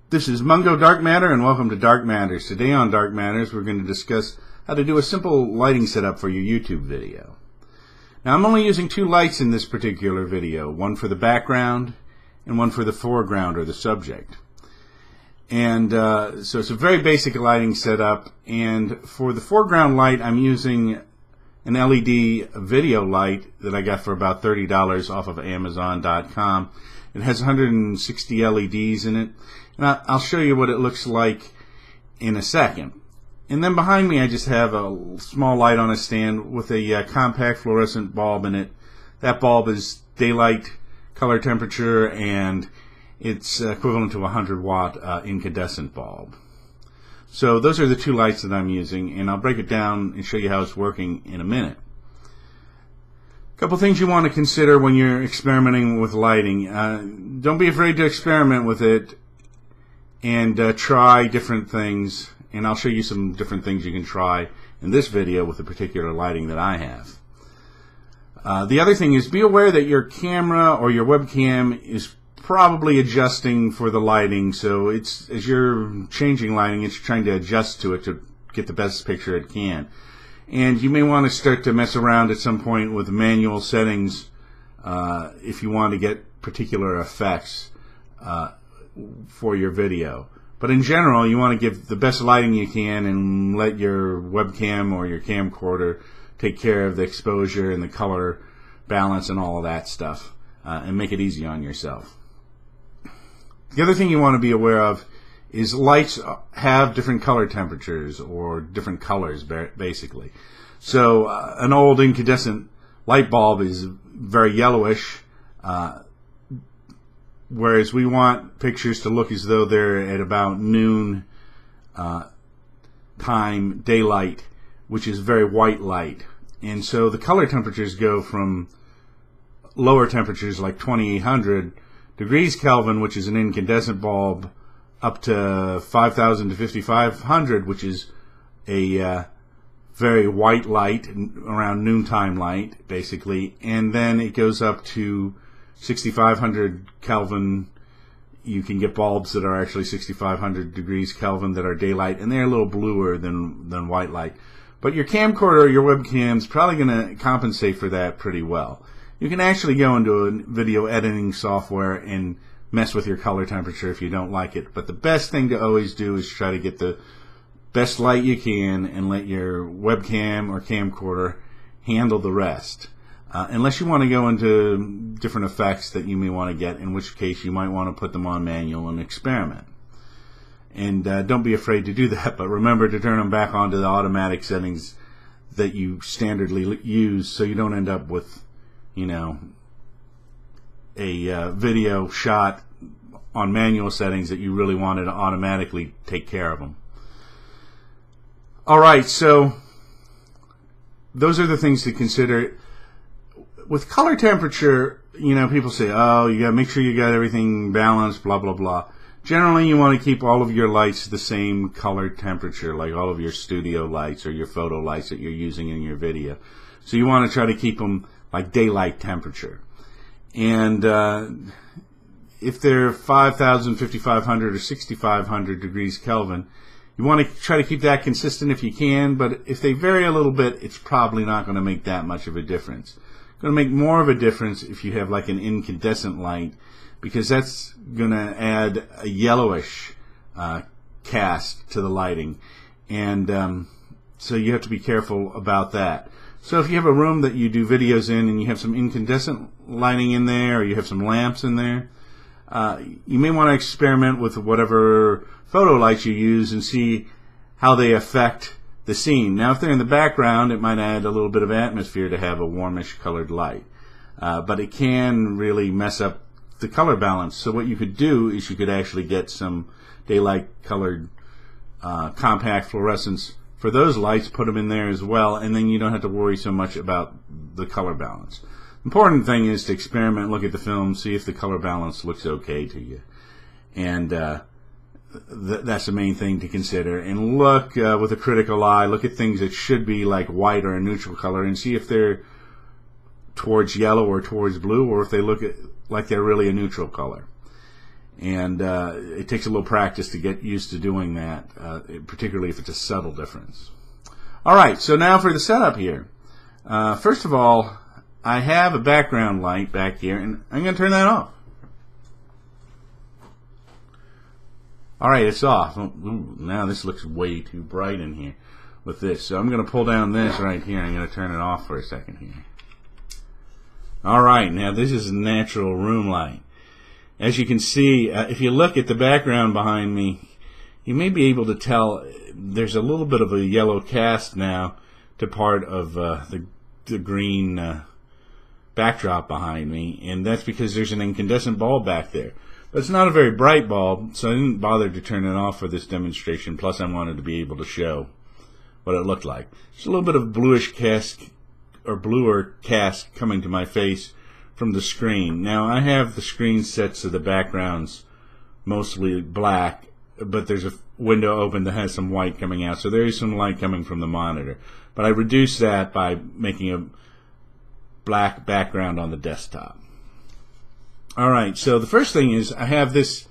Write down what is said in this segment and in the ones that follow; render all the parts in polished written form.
This is Mungo Darkmatter, and welcome to Dark Matters. Today on Dark Matters, we're going to discuss how to do a simple lighting setup for your YouTube video. Now, I'm only using two lights in this particular video, one for the background and one for the foreground or the subject. And so it's a very basic lighting setup, and for the foreground light, I'm using an LED video light that I got for about $30 off of Amazon.com. It has 160 LEDs in it, and I'll show you what it looks like in a second. And then behind me I just have a small light on a stand with a compact fluorescent bulb in it. That bulb is daylight color temperature, and it's equivalent to a 100-watt incandescent bulb. So those are the two lights that I'm using, and I'll break it down and show you how it's working in a minute. A couple things you want to consider when you're experimenting with lighting. Don't be afraid to experiment with it and try different things, and I'll show you some different things you can try in this video with the particular lighting that I have. The other thing is, be aware that your camera or your webcam is probably adjusting for the lighting, so it's, as you're changing lighting, it's trying to adjust to it to get the best picture it can. And you may want to start to mess around at some point with manual settings if you want to get particular effects for your video. But in general, you want to give the best lighting you can and let your webcam or your camcorder take care of the exposure and the color balance and all of that stuff, and make it easy on yourself. The other thing you want to be aware of is lights have different color temperatures, or different colors basically. So an old incandescent light bulb is very yellowish, whereas we want pictures to look as though they're at about noon time daylight, which is very white light. And so the color temperatures go from lower temperatures like 2800 degrees Kelvin, which is an incandescent bulb, up to 5000 to 5500, which is a very white light, around noontime light basically, and then it goes up to 6500 Kelvin. You can get bulbs that are actually 6500 degrees Kelvin that are daylight, and they're a little bluer than white light. But your camcorder or your webcam is probably going to compensate for that pretty well. You can actually go into a video editing software and mess with your color temperature if you don't like it. But the best thing to always do is try to get the best light you can and let your webcam or camcorder handle the rest. Unless you want to go into different effects that you may want to get, in which case you might want to put them on manual and experiment. And don't be afraid to do that, but remember to turn them back onto the automatic settings that you standardly use, so you don't end up with, you know, a video shot on manual settings that you really wanted to automatically take care of them. Alright, so those are the things to consider. With color temperature, you know, people say, oh, you gotta make sure you got everything balanced, blah blah blah. Generally, you want to keep all of your lights the same color temperature, like all of your studio lights or your photo lights that you're using in your video. So you want to try to keep them like daylight temperature. And if they're 5000, 5500, or 6500 degrees Kelvin, you want to try to keep that consistent if you can, but if they vary a little bit, it's probably not going to make that much of a difference. It's going to make more of a difference if you have like an incandescent light, because that's going to add a yellowish cast to the lighting, and so you have to be careful about that. So if you have a room that you do videos in and you have some incandescent lighting in there, or you have some lamps in there, you may want to experiment with whatever photo lights you use and see how they affect the scene. Now, if they're in the background, it might add a little bit of atmosphere to have a warmish colored light, but it can really mess up the color balance. So what you could do is you could actually get some daylight colored compact fluorescents for those lights, put them in there as well, and then you don't have to worry so much about the color balance. Important thing is to experiment, look at the film, see if the color balance looks okay to you. And that's the main thing to consider. And look with a critical eye, look at things that should be like white or a neutral color, and see if they're towards yellow or towards blue, or if they look like they're really a neutral color. And it takes a little practice to get used to doing that, particularly if it's a subtle difference. Alright, so now for the setup here. First of all, I have a background light back here, and I'm going to turn that off. Alright, it's off. Ooh, now this looks way too bright in here with this. So I'm going to pull down this right here, and I'm going to turn it off for a second here. Alright, now this is natural room light. As you can see, if you look at the background behind me, you may be able to tell there's a little bit of a yellow cast now to part of the green backdrop behind me, and that's because there's an incandescent bulb back there. But it's not a very bright bulb, so I didn't bother to turn it off for this demonstration. Plus I wanted to be able to show what it looked like. There's a little bit of bluish cast or bluer cast coming to my face from the screen. Now I have the screen set so the background's mostly black, but there's a window open that has some white coming out, so there is some light coming from the monitor. But I reduced that by making a black background on the desktop. Alright, so the first thing is I have this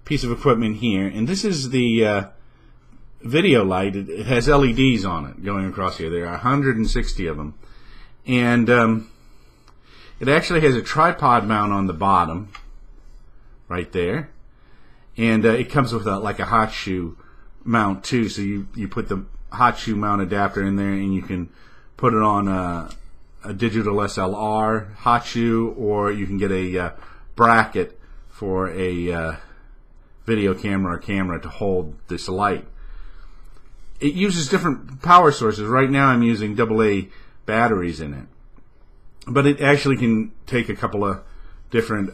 piece of equipment here, and this is the video light. It has LEDs on it going across here. There are 160 of them. And it actually has a tripod mount on the bottom right there, and it comes with like a hot shoe mount too, so you put the hot shoe mount adapter in there, and you can put it on a digital SLR hot shoe, or you can get a bracket for a video camera or camera to hold this light. It uses different power sources. Right now I'm using AA batteries in it, but it actually can take a couple of different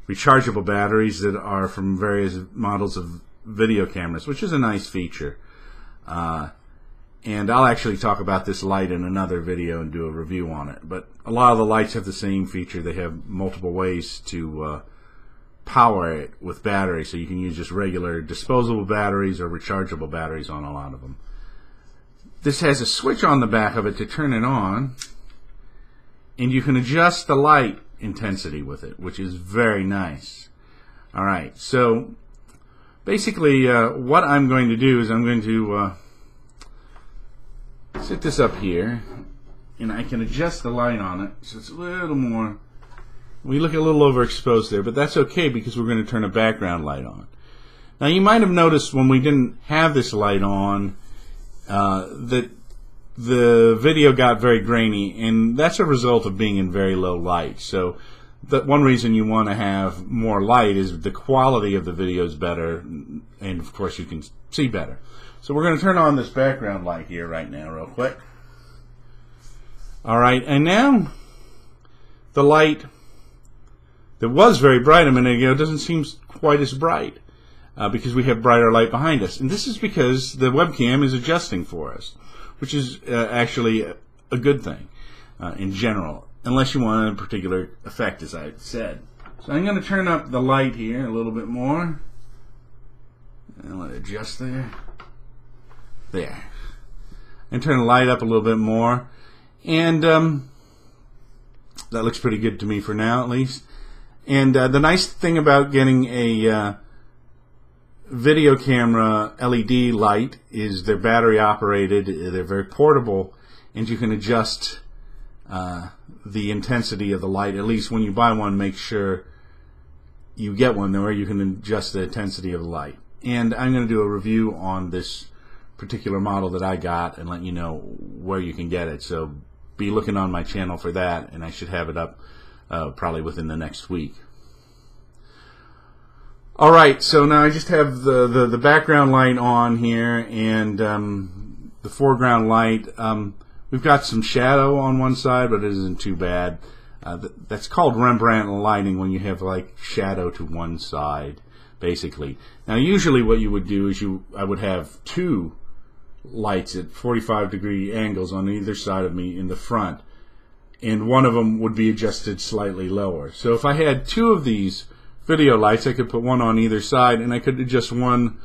rechargeable batteries that are from various models of video cameras, which is a nice feature. And I'll actually talk about this light in another video and do a review on it. But a lot of the lights have the same feature. They have multiple ways to power it with batteries, so you can use just regular disposable batteries or rechargeable batteries on a lot of them. This has a switch on the back of it to turn it on, and you can adjust the light intensity with it, which is very nice. Alright, so basically what I'm going to do is I'm going to set this up here, and I can adjust the light on it so it's a little more, we look a little overexposed there, but that's okay because we're going to turn a background light on. Now you might have noticed when we didn't have this light on that the video got very grainy, and that's a result of being in very low light. So that one reason you want to have more light is the quality of the video is better, and of course you can see better. So we're going to turn on this background light here right now real quick. Alright, and now the light that was very bright a minute ago doesn't seem quite as bright because we have brighter light behind us. And this is because the webcam is adjusting for us, which is actually a good thing in general, unless you want a particular effect, as I said. So I'm going to turn up the light here a little bit more, and let it adjust there. There. And turn the light up a little bit more, and that looks pretty good to me for now, at least. And the nice thing about getting a video camera LED light is they're battery operated, they're very portable, and you can adjust the intensity of the light. At least when you buy one, make sure you get one where you can adjust the intensity of the light. And I'm going to do a review on this particular model that I got and let you know where you can get it. So be looking on my channel for that, and I should have it up probably within the next week. Alright, so now I just have the background light on here, and the foreground light. We've got some shadow on one side, but it isn't too bad. That's called Rembrandt lighting, when you have like shadow to one side, basically. Now usually what you would do is I would have two lights at 45-degree angles on either side of me in the front, and one of them would be adjusted slightly lower. So if I had two of these video lights, I could put one on either side, and I could adjust one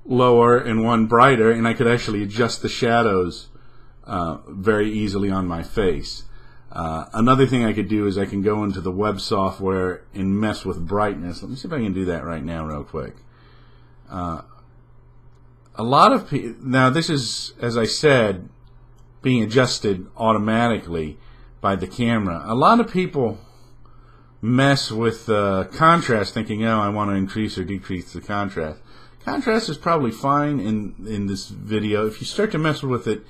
lower and one brighter, and I could actually adjust the shadows very easily on my face. Another thing I could do is I can go into the web software and mess with brightness. Let me see if I can do that right now real quick. A lot of people, now this is, as I said, being adjusted automatically by the camera. A lot of people mess with contrast, thinking, oh, I want to increase or decrease the contrast. Contrast is probably fine in this video. If you start to mess with it,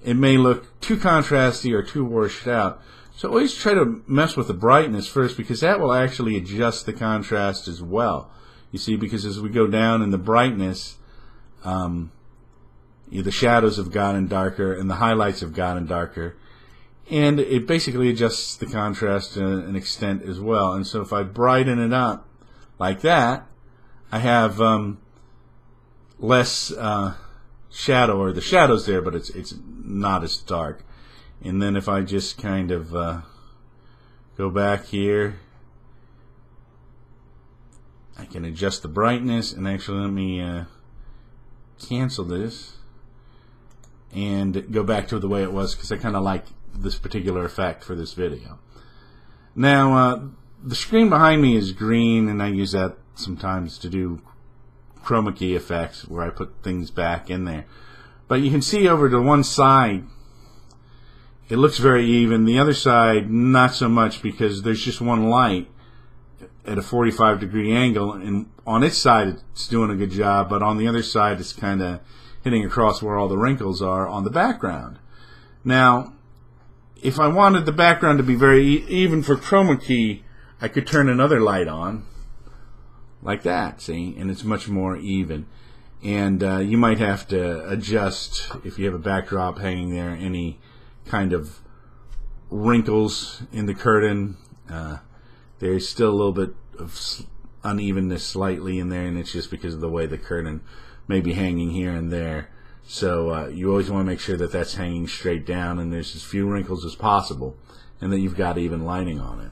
it may look too contrasty or too washed out. So always try to mess with the brightness first, because that will actually adjust the contrast as well. You see, because as we go down in the brightness, the shadows have gotten darker and the highlights have gotten darker, and it basically adjusts the contrast to an extent as well. And so if I brighten it up like that, I have less shadow, or the shadow's there, but it's not as dark. And then if I just kind of go back here, I can adjust the brightness. And actually, let me cancel this and go back to the way it was, because I kind of like this particular effect for this video. Now the screen behind me is green, and I use that sometimes to do chroma key effects where I put things back in there. But you can see over to one side it looks very even. The other side not so much, because there's just one light at a 45-degree angle, and on its side it's doing a good job, but on the other side it's kind of hitting across where all the wrinkles are on the background. Now if I wanted the background to be very even for chroma key, I could turn another light on like that, see, and it's much more even. And you might have to adjust, if you have a backdrop hanging there, any kind of wrinkles in the curtain. There's still a little bit of unevenness slightly in there, and it's just because of the way the curtain may be hanging here and there. So you always want to make sure that that's hanging straight down and there's as few wrinkles as possible, and that you've got even lighting on it.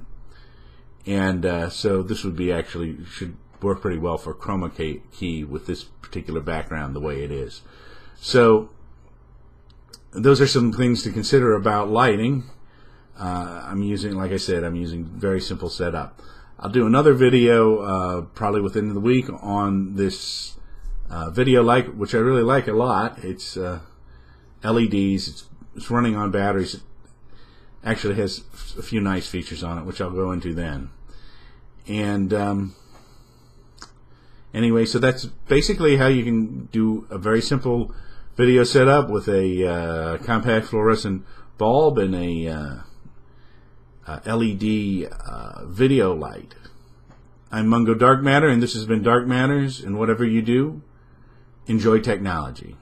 And so this would be actually, should work pretty well for chroma key with this particular background the way it is. So those are some things to consider about lighting. I'm using, like I said, I'm using very simple setup. I'll do another video probably within the week on this video light, which I really like a lot. It's LEDs. It's running on batteries. It actually has a few nice features on it, which I'll go into then. And anyway, so that's basically how you can do a very simple video setup with a compact fluorescent bulb and a LED video light. I'm Mungo Darkmatter, and this has been Dark Matters, and whatever you do, enjoy technology.